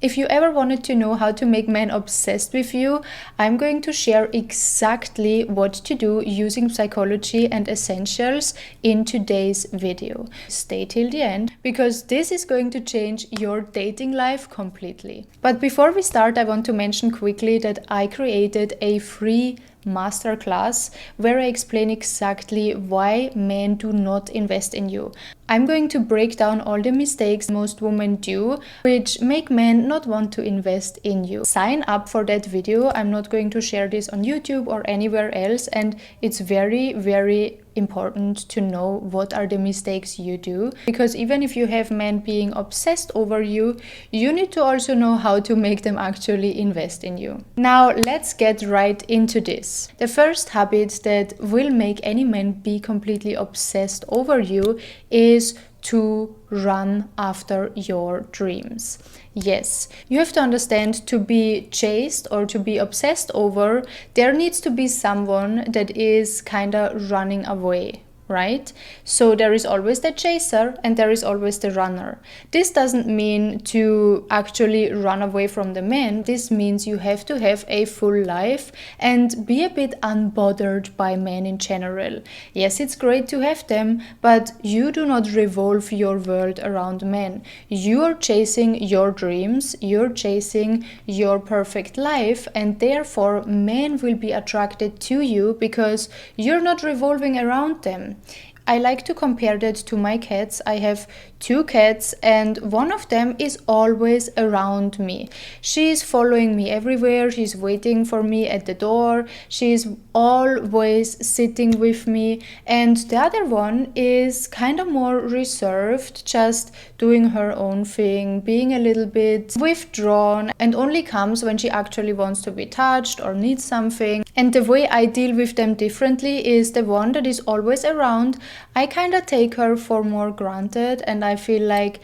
If you ever wanted to know how to make men obsessed with you, I'm going to share exactly what to do using psychology and essentials in today's video. Stay till the end because this is going to change your dating life completely. But before we start, I want to mention quickly that I created a free masterclass where I explain exactly why men do not invest in you. I'm going to break down all the mistakes most women do, which make men not want to invest in you. Sign up for that video. I'm not going to share this on YouTube or anywhere else, and it's very, very important to know what are the mistakes you do, because even if you have men being obsessed over you, you need to also know how to make them actually invest in you. Now let's get right into this. The first habit that will make any man be completely obsessed over you is to run after your dreams. Yes, you have to understand, to be chased or to be obsessed over, there needs to be someone that is kind of running away, right? So there is always the chaser and there is always the runner. This doesn't mean to actually run away from the man. This means you have to have a full life and be a bit unbothered by men in general. Yes, it's great to have them, but you do not revolve your world around men. You are chasing your dreams, you're chasing your perfect life, and therefore men will be attracted to you because you're not revolving around them. I like to compare that to my cats. I have 2 cats and one of them is always around me. She is following me everywhere. She's waiting for me at the door. She's always sitting with me. And the other one is kind of more reserved, just doing her own thing, being a little bit withdrawn, and only comes when she actually wants to be touched or needs something. And the way I deal with them differently is the one that is always around, I kind of take her for more granted and I feel like,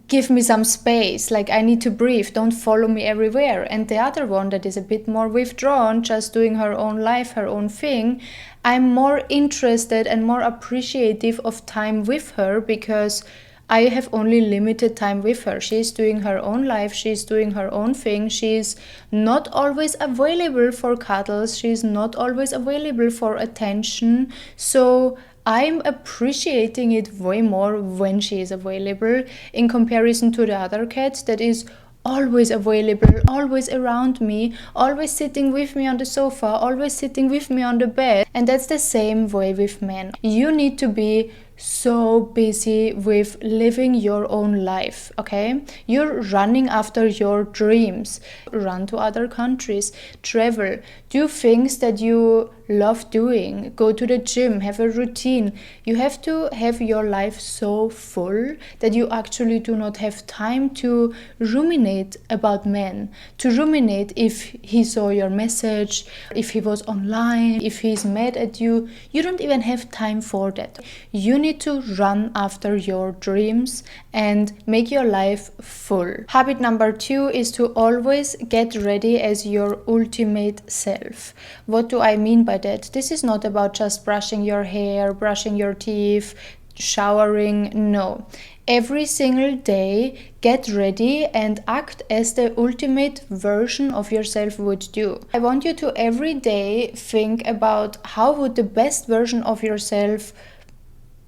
give me some space, like I need to breathe, don't follow me everywhere. And the other one that is a bit more withdrawn, just doing her own life, her own thing, I'm more interested and more appreciative of time with her because I have only limited time with her. She's doing her own life, she's doing her own thing, she's not always available for cuddles, she's not always available for attention. So I'm appreciating it way more when she is available in comparison to the other cat that is always available, always around me, always sitting with me on the sofa, always sitting with me on the bed. And that's the same way with men. You need to be so busy with living your own life, okay? You're running after your dreams. Run to other countries, travel, do things that you love doing, go to the gym, have a routine. You have to have your life so full that you actually do not have time to ruminate about men, to ruminate if he saw your message, if he was online, if he's mad at you. You don't even have time for that. You need to run after your dreams and make your life full. Habit number 2 is to always get ready as your ultimate self. What do I mean by that? This is not about just brushing your hair, brushing your teeth, showering. No. Every single day, get ready and act as the ultimate version of yourself would do. I want you to every day think about how would the best version of yourself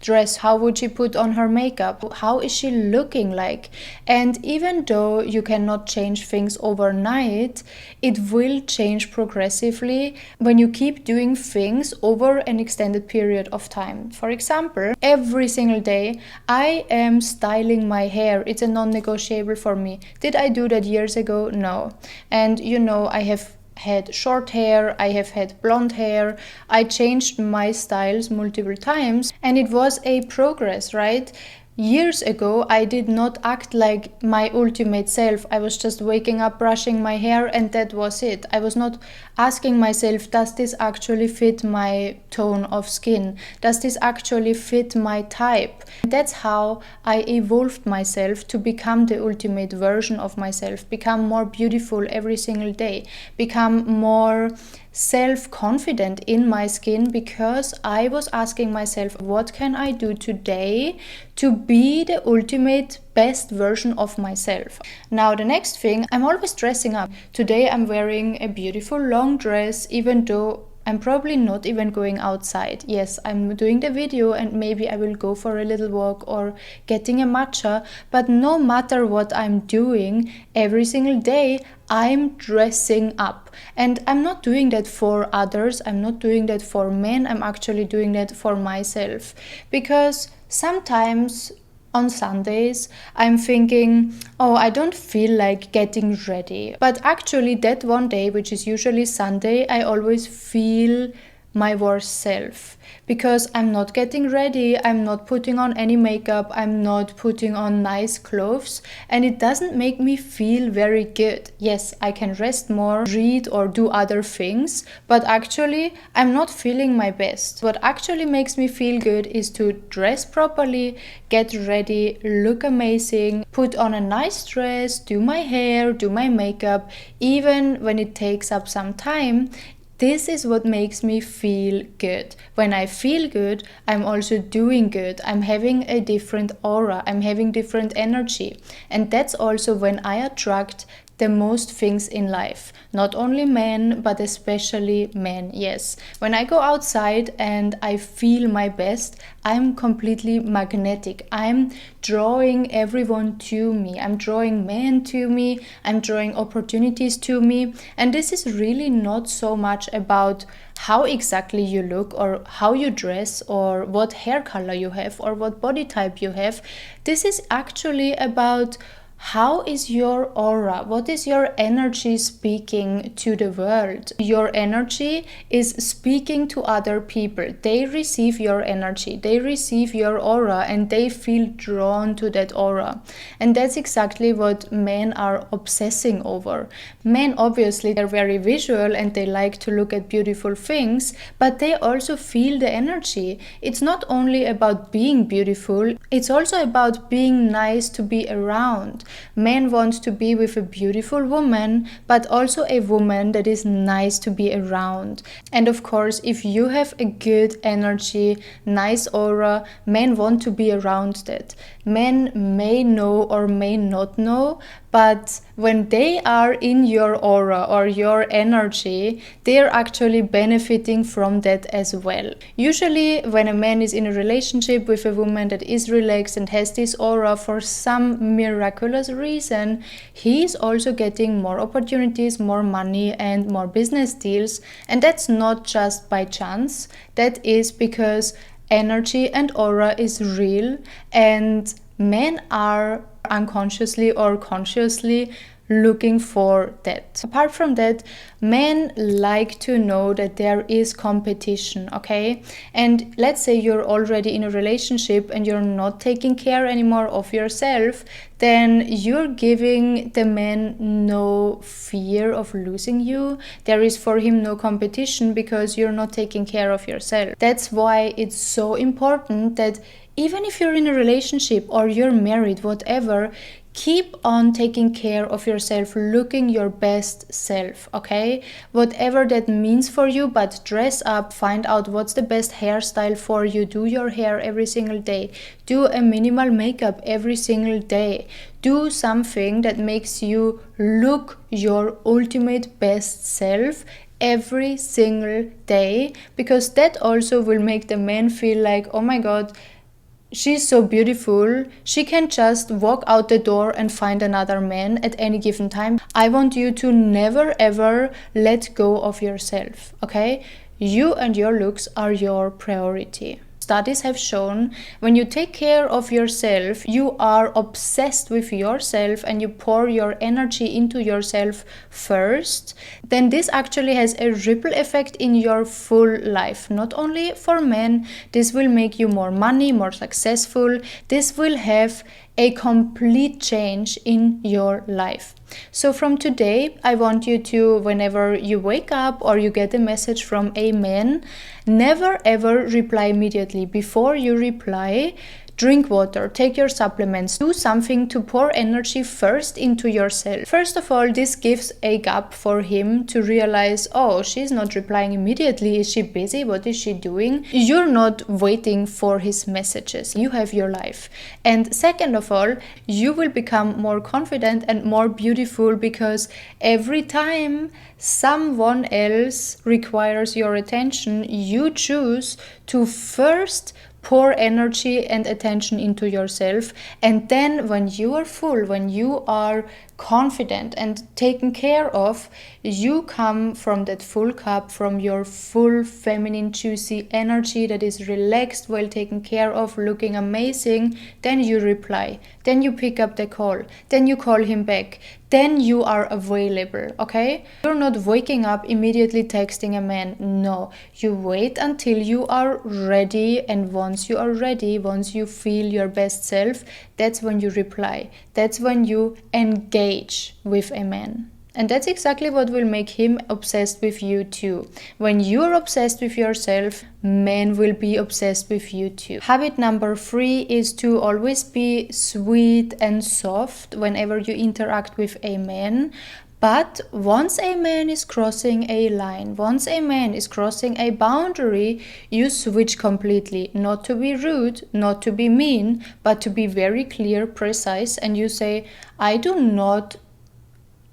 dress, how would she put on her makeup, how is she looking like. And even though you cannot change things overnight, it will change progressively when you keep doing things over an extended period of time. For example, every single day I am styling my hair. It's a non-negotiable for me. Did I do that years ago? No. And you know, I have had short hair, I have had blonde hair. I changed my styles multiple times and it was a progress, right? Years ago, I did not act like my ultimate self. I was just waking up, brushing my hair, and that was it. I was not asking myself, does this actually fit my tone of skin? Does this actually fit my type? That's how I evolved myself to become the ultimate version of myself, become more beautiful every single day, become more self-confident in my skin, because I was asking myself, what can I do today to be the ultimate best version of myself. Now the next thing, I'm always dressing up. Today I'm wearing a beautiful long dress, even though I'm probably not even going outside. Yes, I'm doing the video and maybe I will go for a little walk or getting a matcha, but no matter what I'm doing, every single day I'm dressing up. And I'm not doing that for others, I'm not doing that for men, I'm actually doing that for myself. Because sometimes on Sundays, I'm thinking, oh, I don't feel like getting ready. But actually, that one day, which is usually Sunday, I always feel my worst self because I'm not getting ready, I'm not putting on any makeup, I'm not putting on nice clothes, and it doesn't make me feel very good. Yes, I can rest more, read or do other things, but actually I'm not feeling my best. What actually makes me feel good is to dress properly, get ready, look amazing, put on a nice dress, do my hair, do my makeup, even when it takes up some time. This is what makes me feel good. When I feel good, I'm also doing good. I'm having a different aura. I'm having different energy. And that's also when I attract the most things in life. Not only men, but especially men, yes. When I go outside and I feel my best, I'm completely magnetic. I'm drawing everyone to me. I'm drawing men to me. I'm drawing opportunities to me. And this is really not so much about how exactly you look or how you dress or what hair color you have or what body type you have. This is actually about how is your aura? What is your energy speaking to the world? Your energy is speaking to other people. They receive your energy, they receive your aura, and they feel drawn to that aura. And that's exactly what men are obsessing over. Men, obviously, they're very visual and they like to look at beautiful things, but they also feel the energy. It's not only about being beautiful, it's also about being nice to be around. Men want to be with a beautiful woman, but also a woman that is nice to be around. And of course, if you have a good energy, nice aura, men want to be around that. Men may know or may not know, but when they are in your aura or your energy, they're actually benefiting from that as well. Usually, when a man is in a relationship with a woman that is relaxed and has this aura for some miraculous reason, he's also getting more opportunities, more money, and more business deals. And that's not just by chance, that is because energy and aura is real, and men are unconsciously or consciously looking for that. Apart from that, men like to know that there is competition, okay? And let's say you're already in a relationship and you're not taking care anymore of yourself, then you're giving the man no fear of losing you. There is for him no competition because you're not taking care of yourself. That's why it's so important that even if you're in a relationship or you're married, whatever, keep on taking care of yourself, looking your best self, okay? Whatever that means for you, but dress up, find out what's the best hairstyle for you, do your hair every single day, do a minimal makeup every single day, do something that makes you look your ultimate best self every single day, because that also will make the man feel like, oh my god, she's so beautiful, she can just walk out the door and find another man at any given time. I want you to never ever let go of yourself, okay? You and your looks are your priority. Studies have shown when you take care of yourself, you are obsessed with yourself and you pour your energy into yourself first, then this actually has a ripple effect in your full life. Not only for men, this will make you more money, more successful. This will have a complete change in your life. So from today, I want you to, whenever you wake up or you get a message from a man, never ever reply immediately. Before you reply, Drink water, take your supplements, do something to pour energy first into yourself. First of all, this gives a gap for him to realize, oh, she's not replying immediately. Is she busy? What is she doing? You're not waiting for his messages. You have your life. And second of all, you will become more confident and more beautiful, because every time someone else requires your attention, you choose to first pour energy and attention into yourself. And then when you are full, when you are confident and taken care of, you come from that full cup, from your full feminine juicy energy that is relaxed, well taken care of, looking amazing. Then you reply, then you pick up the call, then you call him back, then you are available. Okay, you're not waking up immediately texting a man. No, you wait until you are ready, and once you are ready, once you feel your best self, that's when you reply. That's when you engage with a man. And that's exactly what will make him obsessed with you too. When you're obsessed with yourself, men will be obsessed with you too. Habit number 3 is to always be sweet and soft whenever you interact with a man. But once a man is crossing a line, once a man is crossing a boundary, you switch completely. Not to be rude, not to be mean, but to be very clear, precise, and you say, I do not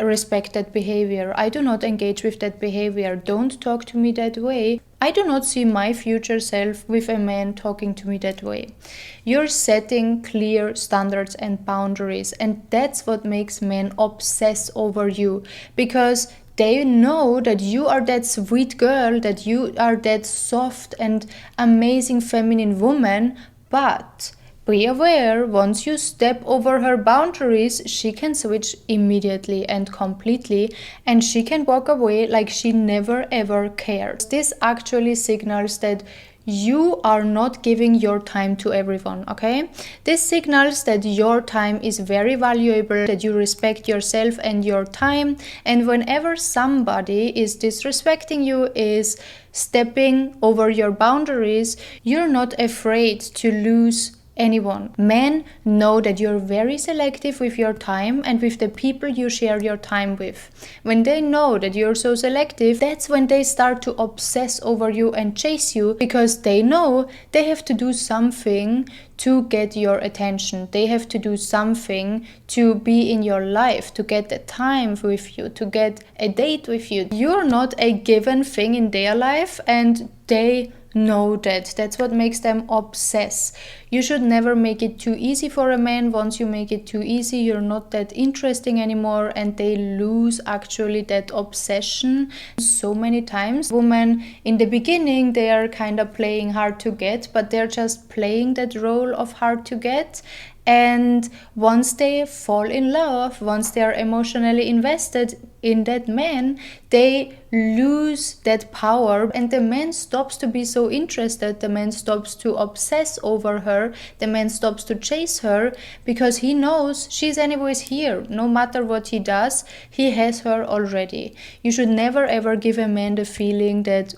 respect that behavior. I do not engage with that behavior. Don't talk to me that way. I do not see my future self with a man talking to me that way. You're setting clear standards and boundaries, and that's what makes men obsess over you, because they know that you are that sweet girl, that you are that soft and amazing feminine woman, but be aware, once you step over her boundaries, she can switch immediately and completely, and she can walk away like she never ever cared. This actually signals that you are not giving your time to everyone, okay? This signals that your time is very valuable, that you respect yourself and your time, and whenever somebody is disrespecting you, is stepping over your boundaries, you're not afraid to lose anyone. Men know that you're very selective with your time and with the people you share your time with. When they know that you're so selective, that's when they start to obsess over you and chase you, because they know they have to do something to get your attention. They have to do something to be in your life, to get the time with you, to get a date with you. You're not a given thing in their life, and they know that. That's what makes them obsess. You should never make it too easy for a man. Once you make it too easy, you're not that interesting anymore, and they lose actually that obsession. So many times women in the beginning, they are kind of playing hard to get, but they're just playing that role of hard to get. And once they fall in love, once they are emotionally invested in that man, they lose that power, and the man stops to be so interested. The man stops to obsess over her. The man stops to chase her, because he knows she's anyways here. No matter what he does, he has her already. You should never ever give a man the feeling that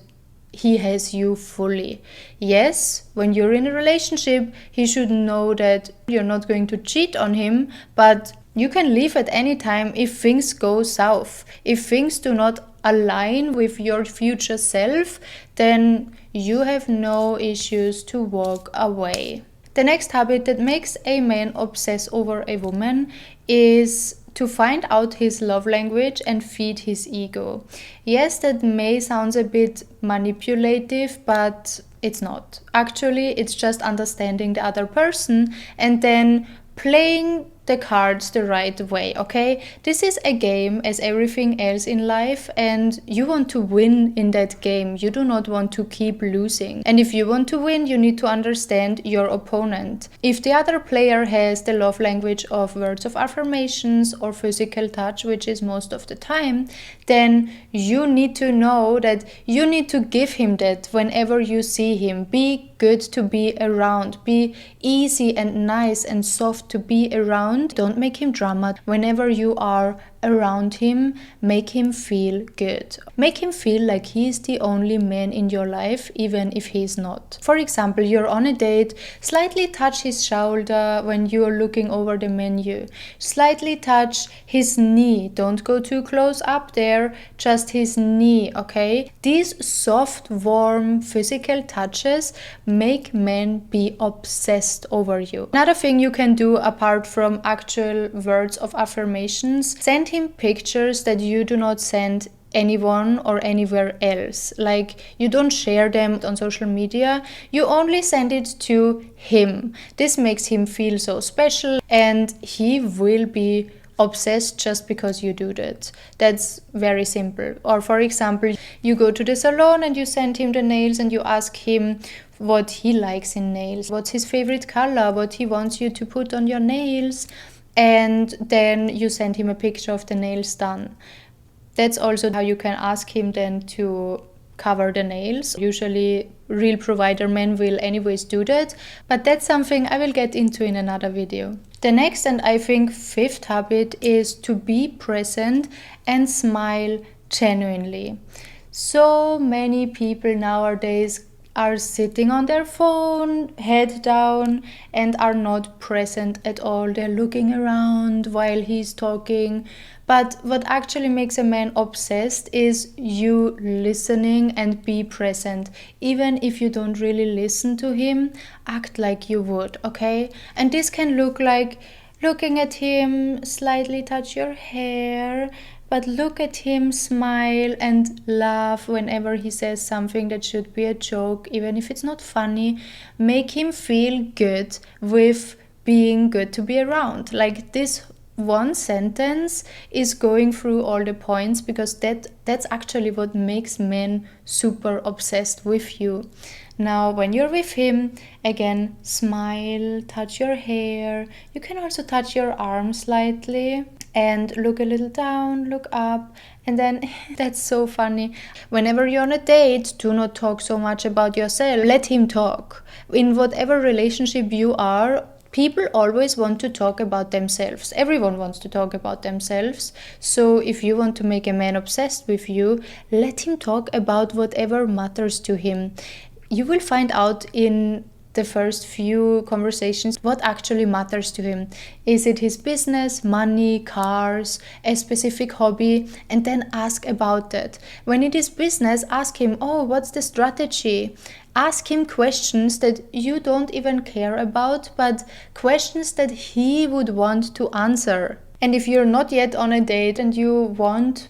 he has you fully. Yes, when you're in a relationship, he should know that you're not going to cheat on him, but you can leave at any time if things go south. If things do not align with your future self, then you have no issues to walk away. The next habit that makes a man obsess over a woman is to find out his love language and feed his ego. Yes, that may sound a bit manipulative, but it's not. Actually, it's just understanding the other person and then playing the cards the right way, okay? This is a game as everything else in life, and you want to win in that game. You do not want to keep losing. And if you want to win, you need to understand your opponent. If the other player has the love language of words of affirmations or physical touch, which is most of the time, then you need to know that you need to give him that whenever you see him. Be good to be around. Be easy and nice and soft to be around, around, don't make him drama. Whenever you are around him, make him feel good. Make him feel like he's the only man in your life, even if he's not. For example, you're on a date, slightly touch his shoulder when you're looking over the menu. Slightly touch his knee. Don't go too close up there, just his knee, okay? These soft, warm, physical touches make men be obsessed over you. Another thing you can do apart from actual words of affirmations, send him pictures that you do not send anyone or anywhere else. Like, you don't share them on social media, you only send it to him. This makes him feel so special and he will be obsessed just because you do that. That's very simple. Or for example, you go to the salon and you send him the nails and you ask him what he likes in nails, what's his favorite color, what he wants you to put on your nails, and then you send him a picture of the nails done. That's also how you can ask him then to cover the nails. Usually real provider men will anyways do that, but that's something I will get into in another video. The next and I think fifth habit is to be present and smile genuinely. So many people nowadays are sitting on their phone, head down, and are not present at all. They're looking around while he's talking. But what actually makes a man obsessed is you listening and be present. Even if you don't really listen to him, act like you would, okay? And this can look like looking at him, slightly touch your hair, but look at him, smile and laugh whenever he says something that should be a joke, even if it's not funny. Make him feel good with being good to be around. Like, this one sentence is going through all the points, because that's actually what makes men super obsessed with you. Now, when you're with him, again, smile, touch your hair. You can also touch your arm slightly and look a little down, look up, and then that's so funny. Whenever you're on a date, do not talk so much about yourself. Let him talk. In whatever relationship you are, people always want to talk about themselves. Everyone wants to talk about themselves. So if you want to make a man obsessed with you, let him talk about whatever matters to him. You will find out in the first few conversations what actually matters to him. Is it his business, money, cars, a specific hobby? And then ask about that. When it is business, ask him, oh, what's the strategy? Ask him questions that you don't even care about, but questions that he would want to answer. And if you're not yet on a date and you want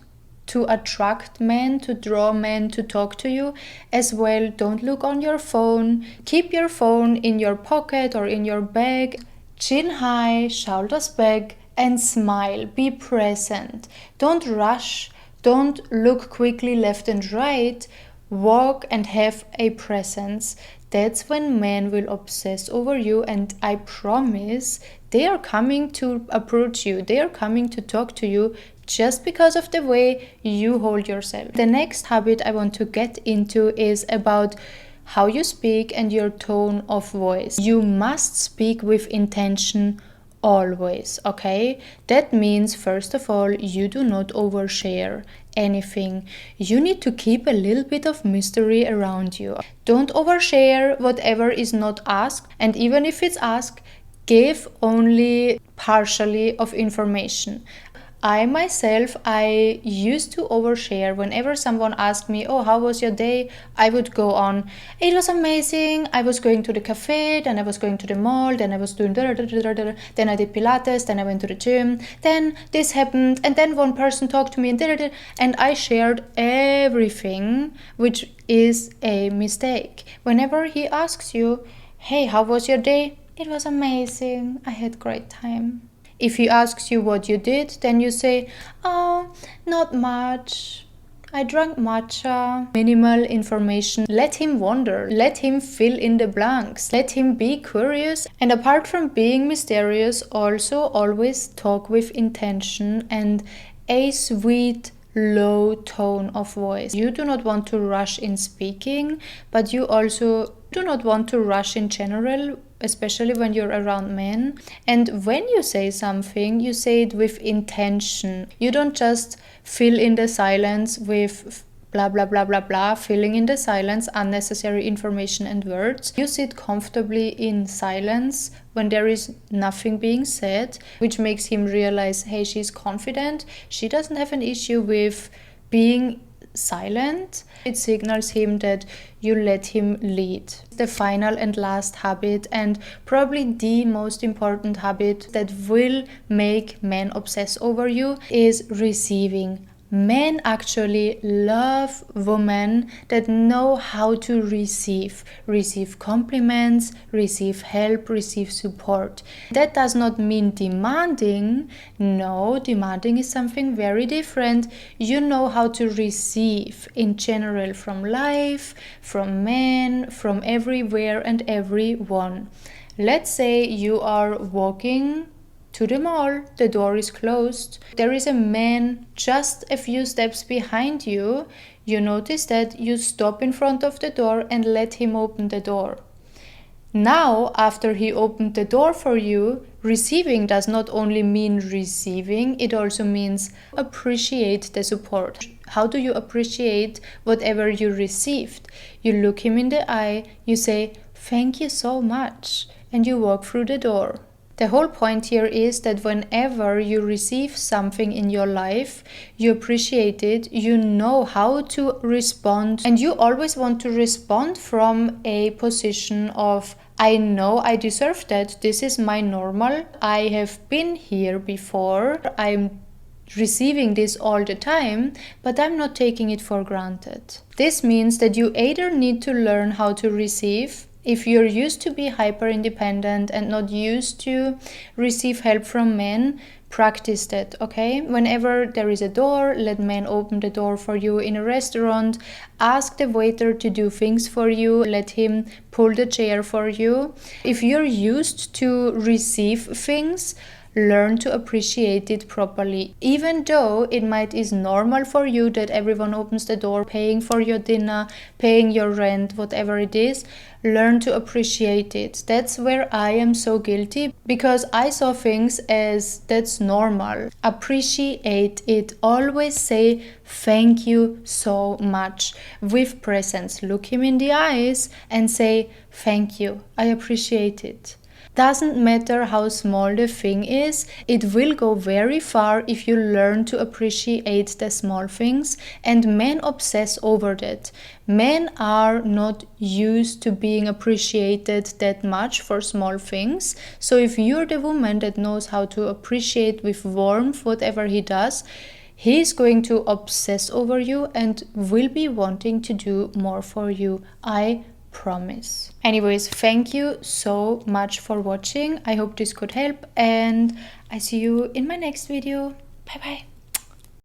to attract men, to draw men to talk to you as well, don't look on your phone. Keep your phone in your pocket or in your bag. Chin high, shoulders back, and smile. Be present. Don't rush. Don't look quickly left and right. Walk and have a presence. That's when men will obsess over you, and I promise they are coming to approach you. They are coming to talk to you just because of the way you hold yourself. The next habit I want to get into is about how you speak and your tone of voice. You must speak with intention always, okay? That means, first of all, you do not overshare anything. You need to keep a little bit of mystery around you. Don't overshare whatever is not asked, and even if it's asked, give only partially of information. I myself, I used to overshare. Whenever someone asked me, oh, how was your day? I would go on, it was amazing. I was going to the cafe, then I was going to the mall, then I was doing then I did Pilates, then I went to the gym, then this happened, and then one person talked to me, and I shared everything, which is a mistake. Whenever he asks you, hey, how was your day? It was amazing. I had great time. If he asks you what you did, then you say, oh, not much. I drank matcha. Minimal information. Let him wonder. Let him fill in the blanks. Let him be curious. And apart from being mysterious, also always talk with intention and a sweet, low tone of voice. You do not want to rush in speaking, but you also do not want to rush in general especially when you're around men. And when you say something, you say it with intention. You don't just fill in the silence with blah blah blah blah blah, filling in the silence unnecessary information and words. You sit comfortably in silence when there is nothing being said, which makes him realize, hey, she's confident, she doesn't have an issue with being silent. It signals him that you let him lead. The final and last habit, and probably the most important habit that will make men obsess over you, is receiving. Men actually love women that know how to receive compliments, receive help, receive support. That does not mean demanding. No, demanding is something very different. You know how to receive in general from life, from men, from everywhere and everyone. Let's say you are walking to the mall, the door is closed. There is a man just a few steps behind you. You notice that, you stop in front of the door and let him open the door. Now, after he opened the door for you, receiving does not only mean receiving, it also means appreciate the support. How do you appreciate whatever you received? You look him in the eye, you say, "Thank you so much," and you walk through the door. The whole point here is that whenever you receive something in your life, you appreciate it, you know how to respond, and you always want to respond from a position of, I know I deserve that, this is my normal, I have been here before, I'm receiving this all the time, but I'm not taking it for granted. This means that you either need to learn how to receive. If you're used to be hyper independent and not used to receive help from men, practice that, okay? Whenever there is a door, let men open the door for you. In a restaurant, ask the waiter to do things for you, let him pull the chair for you. If you're used to receive things, learn to appreciate it properly. Even though it might is normal for you that everyone opens the door, paying for your dinner, paying your rent, whatever it is, learn to appreciate it. That's where I am so guilty, because I saw things as that's normal. Appreciate it. Always say thank you so much with presence. Look him in the eyes and say thank you. I appreciate it. Doesn't matter how small the thing is, it will go very far if you learn to appreciate the small things, and men obsess over that. Men are not used to being appreciated that much for small things. So if you're the woman that knows how to appreciate with warmth whatever he does, he's going to obsess over you and will be wanting to do more for you. I promise. Anyways, thank you so much for watching. I hope this could help, and I see you in my next video. Bye bye.